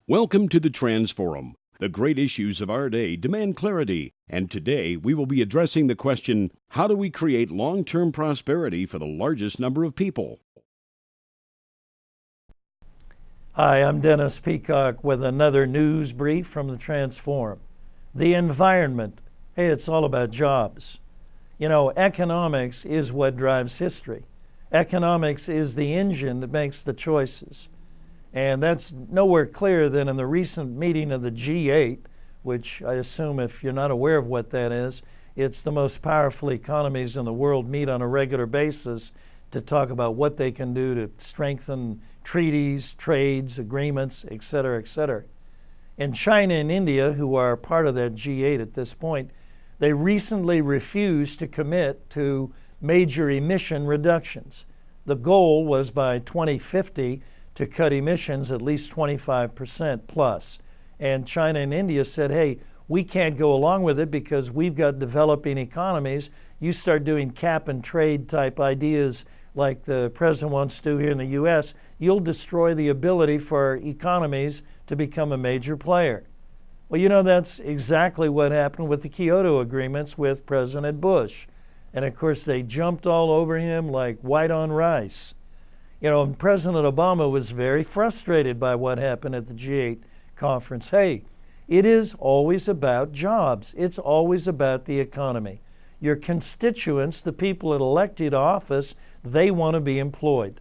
Welcome to the TransForum. The great issues of our day demand clarity, and today we will be addressing the question, how do we create long-term prosperity for the largest number of people? Hi, I'm Dennis Peacock with another news brief from the TransForum. The environment. Hey, it's all about jobs. You know, economics is what drives history. Economics is the engine that makes the choices. And that's nowhere clearer than in the recent meeting of the G8, which I assume if you're not aware of what that is, it's the most powerful economies in the world meet on a regular basis to talk about what they can do to strengthen treaties, trades, agreements, et cetera, et cetera. And China and India, who are part of that G8 at this point, they recently refused to commit to major emission reductions. The goal was by 2050 to cut emissions at least 25% plus. And China and India said, hey, we can't go along with it because we've got developing economies. You start doing cap and trade type ideas like the president wants to do here in the U.S., you'll destroy the ability for economies to become a major player. Well, you know, that's exactly what happened with the Kyoto agreements with President Bush. And of course, they jumped all over him like white on rice. You know, and President Obama was very frustrated by what happened at the G8 conference. Hey, it is always about jobs. It's always about the economy. Your constituents, the people that elect you to office, they want to be employed.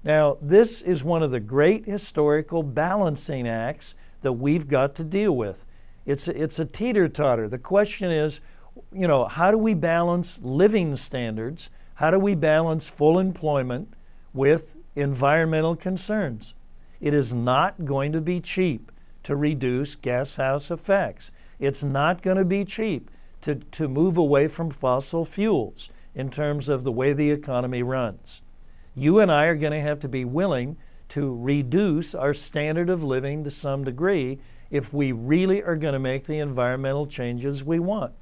Now, this is one of the great historical balancing acts that we've got to deal with. It's a teeter-totter. The question is, you know, how do we balance living standards? How do we balance full employment with environmental concerns? It is not going to be cheap to reduce gas house effects. It's not going to be cheap to move away from fossil fuels in terms of the way the economy runs. You and I are going to have to be willing to reduce our standard of living to some degree if we really are going to make the environmental changes we want.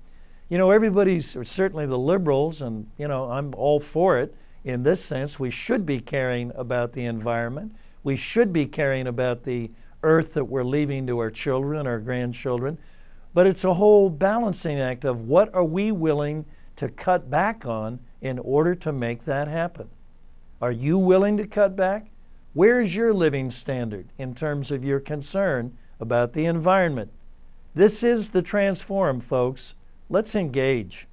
You know, everybody's, or certainly the liberals, and you know, I'm all for it in this sense. We should be caring about the environment. We should be caring about the earth that we're leaving to our children, our grandchildren. But it's a whole balancing act of what are we willing to cut back on in order to make that happen. Are you willing to cut back? Where is your living standard in terms of your concern about the environment? This is the TransForum, folks. Let's engage.